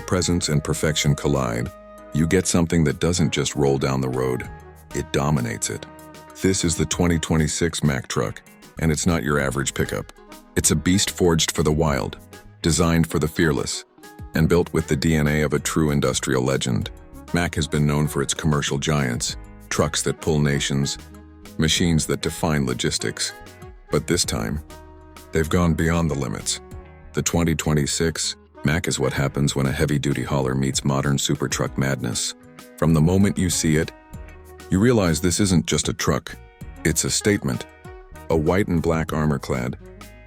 presence and perfection collide, you get something that doesn't just roll down the road, it dominates it. This is the 2026 MACK Truck, and it's not your average pickup. It's a beast forged for the wild, designed for the fearless, and built with the DNA of a true industrial legend. MACK has been known for its commercial giants, trucks that pull nations, machines that define logistics. But this time, they've gone beyond the limits. The 2026 MACK is what happens when a heavy-duty hauler meets modern Supertruck madness. From the moment you see it, you realize this isn't just a truck, it's a statement. A white and black armor-clad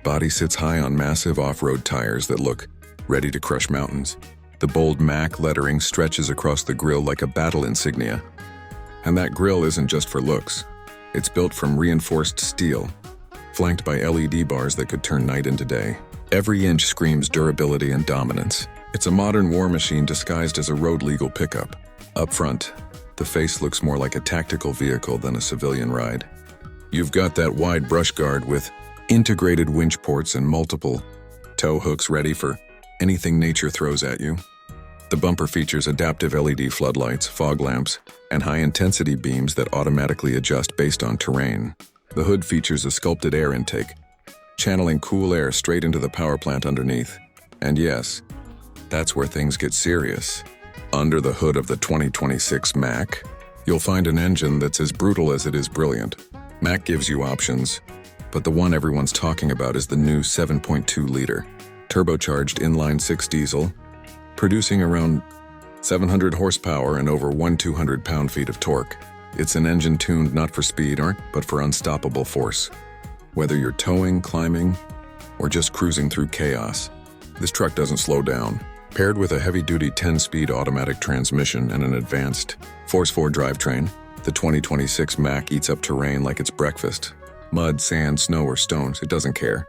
body sits high on massive off-road tires that look ready to crush mountains. The bold MACK lettering stretches across the grille like a battle insignia. And that grille isn't just for looks. It's built from reinforced steel, flanked by LED bars that could turn night into day. Every inch screams durability and dominance. It's a modern war machine disguised as a road-legal pickup. Up front, the face looks more like a tactical vehicle than a civilian ride. You've got that wide brush guard with integrated winch ports and multiple tow hooks ready for anything nature throws at you. The bumper features adaptive LED floodlights, fog lamps, and high-intensity beams that automatically adjust based on terrain. The hood features a sculpted air intake, channeling cool air straight into the power plant underneath. And yes, that's where things get serious. Under the hood of the 2026 MACK, you'll find an engine that's as brutal as it is brilliant. MACK gives you options, but the one everyone's talking about is the new 7.2-liter, turbocharged inline-six diesel, producing around 700 horsepower and over 200 pound-feet of torque. It's an engine tuned not for speed, but for unstoppable force. Whether you're towing, climbing, or just cruising through chaos, this truck doesn't slow down. Paired with a heavy-duty 10-speed automatic transmission and an advanced Force-4 drivetrain, the 2026 MACK eats up terrain like it's breakfast. Mud, sand, snow, or stones, it doesn't care.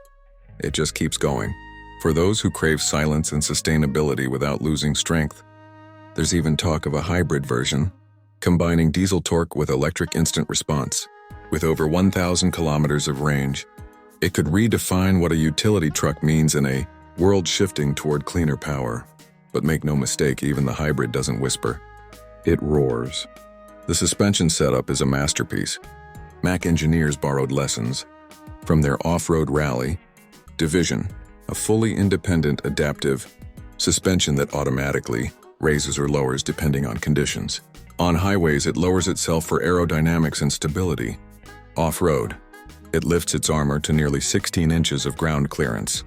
It just keeps going. For those who crave silence and sustainability without losing strength, there's even talk of a hybrid version, combining diesel torque with electric instant response. With over 1,000 kilometers of range, it could redefine what a utility truck means in a world shifting toward cleaner power. But make no mistake, even the hybrid doesn't whisper. It roars. The suspension setup is a masterpiece. MACK engineers borrowed lessons from their off-road rally division, a fully independent adaptive suspension that automatically raises or lowers depending on conditions. On highways, it lowers itself for aerodynamics and stability. Off-road, it lifts its armor to nearly 16 inches of ground clearance,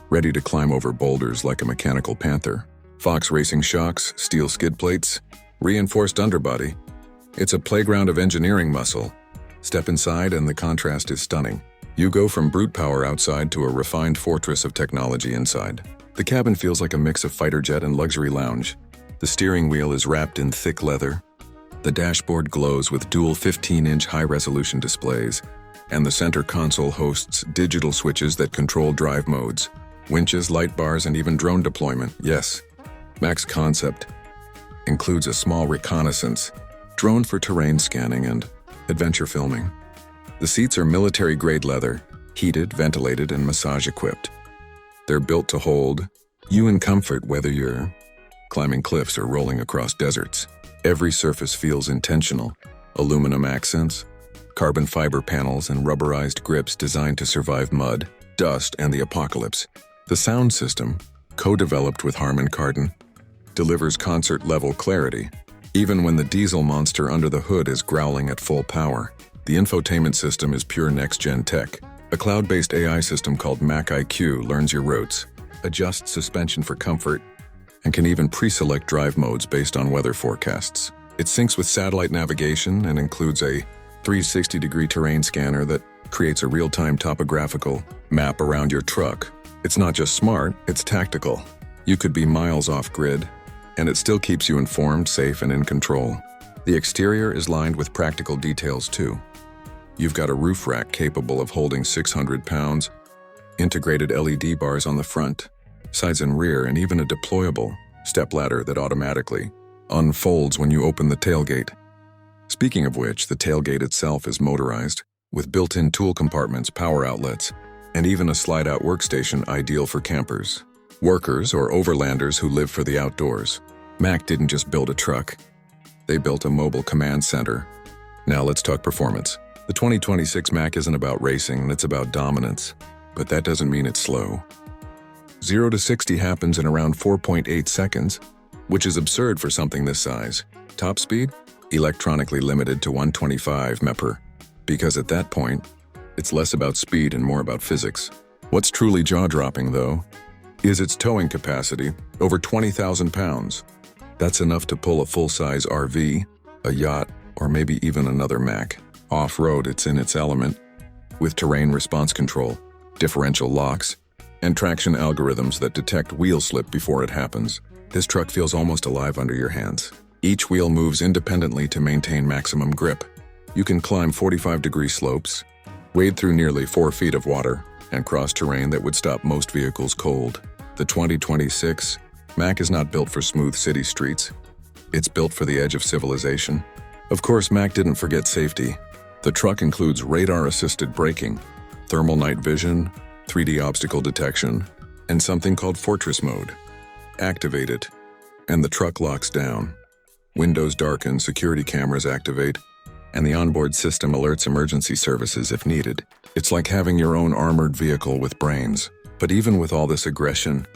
ready to climb over boulders like a mechanical panther. Fox racing shocks, steel skid plates, reinforced underbody. It's a playground of engineering muscle. Step inside and the contrast is stunning. You go from brute power outside to a refined fortress of technology inside. The cabin feels like a mix of fighter jet and luxury lounge. The steering wheel is wrapped in thick leather. The dashboard glows with dual 15-inch high-resolution displays, and the center console hosts digital switches that control drive modes, winches, light bars, and even drone deployment. Yes, MACK's concept includes a small reconnaissance drone for terrain scanning and adventure filming. The seats are military-grade leather, heated, ventilated, and massage-equipped. They're built to hold you in comfort whether you're climbing cliffs or rolling across deserts. Every surface feels intentional. Aluminum accents, carbon fiber panels, and rubberized grips designed to survive mud, dust, and the apocalypse. The sound system, co-developed with Harman Kardon, delivers concert-level clarity, even when the diesel monster under the hood is growling at full power. The infotainment system is pure next-gen tech. A cloud-based AI system called MACK IQ learns your routes, adjusts suspension for comfort, and can even pre-select drive modes based on weather forecasts. It syncs with satellite navigation and includes a 360-degree terrain scanner that creates a real-time topographical map around your truck. It's not just smart, it's tactical. You could be miles off-grid, and it still keeps you informed, safe, and in control. The exterior is lined with practical details too. You've got a roof rack capable of holding 600 pounds, integrated LED bars on the front, sides and rear, and even a deployable stepladder that automatically unfolds when you open the tailgate. Speaking of which, the tailgate itself is motorized, with built-in tool compartments, power outlets, and even a slide-out workstation ideal for campers. Workers or overlanders who live for the outdoors. MACK didn't just build a truck. They built a mobile command center. Now let's talk performance. The 2026 MACK isn't about racing, it's about dominance. But that doesn't mean it's slow. 0 to 60 happens in around 4.8 seconds, which is absurd for something this size. Top speed? Electronically limited to 125 mph. Because at that point, it's less about speed and more about physics. What's truly jaw-dropping, though, is its towing capacity, over 20,000 pounds. That's enough to pull a full-size RV, a yacht, or maybe even another MACK. Off-road, it's in its element, with terrain response control, differential locks, and traction algorithms that detect wheel slip before it happens. This truck feels almost alive under your hands. Each wheel moves independently to maintain maximum grip. You can climb 45-degree slopes, wade through nearly 4 feet of water, and cross terrain that would stop most vehicles cold. The 2026 MACK is not built for smooth city streets. It's built for the edge of civilization. Of course, MACK didn't forget safety. The truck includes radar-assisted braking, thermal night vision, 3D obstacle detection, and something called Fortress Mode. Activate it, and the truck locks down. Windows darken, security cameras activate, and the onboard system alerts emergency services if needed. It's like having your own armored vehicle with brains. But even with all this aggression,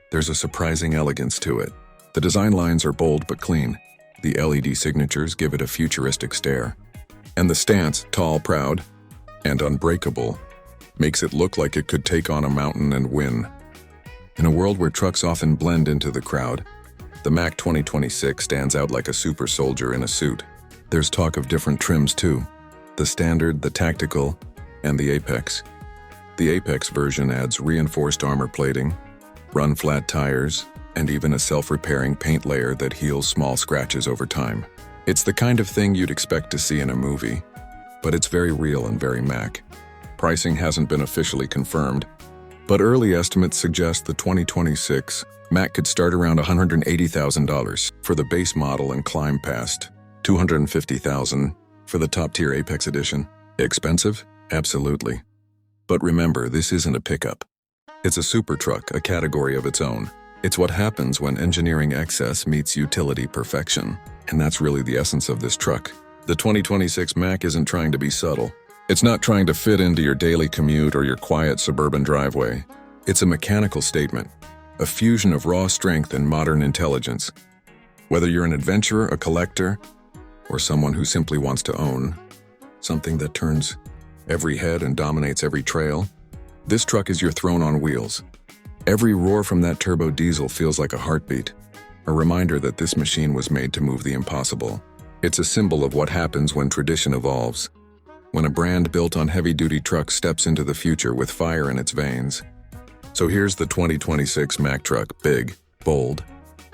there's a surprising elegance to it. The design lines are bold but clean. The LED signatures give it a futuristic stare. And the stance, tall, proud, and unbreakable, makes it look like it could take on a mountain and win. In a world where trucks often blend into the crowd, the MACK 2026 stands out like a super soldier in a suit. There's talk of different trims too. The Standard, the Tactical, and the Apex. The Apex version adds reinforced armor plating, run-flat tires, and even a self-repairing paint layer that heals small scratches over time. It's the kind of thing you'd expect to see in a movie, but it's very real and very MACK. Pricing hasn't been officially confirmed, but early estimates suggest the 2026 MACK could start around $180,000 for the base model and climb past $250,000 for the top-tier Apex edition. Expensive? Absolutely. But remember, this isn't a pickup. It's a Supertruck, a category of its own. It's what happens when engineering excess meets utility perfection. And that's really the essence of this truck. The 2026 MACK isn't trying to be subtle. It's not trying to fit into your daily commute or your quiet suburban driveway. It's a mechanical statement, a fusion of raw strength and modern intelligence. Whether you're an adventurer, a collector, or someone who simply wants to own something that turns every head and dominates every trail, this truck is your throne on wheels. Every roar from that turbo diesel feels like a heartbeat, a reminder that this machine was made to move the impossible. It's a symbol of what happens when tradition evolves, when a brand built on heavy-duty trucks steps into the future with fire in its veins. So here's the 2026 MACK Truck, big, bold,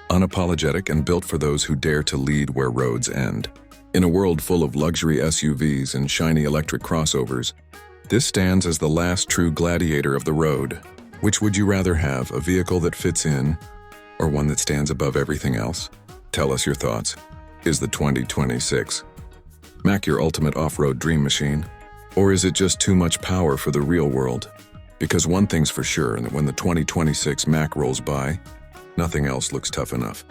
unapologetic, and built for those who dare to lead where roads end. In a world full of luxury SUVs and shiny electric crossovers, this stands as the last true gladiator of the road. Which would you rather have, a vehicle that fits in, or one that stands above everything else? Tell us your thoughts. Is the 2026 MACK your ultimate off-road dream machine? Or is it just too much power for the real world? Because one thing's for sure, and that when the 2026 MACK rolls by, nothing else looks tough enough.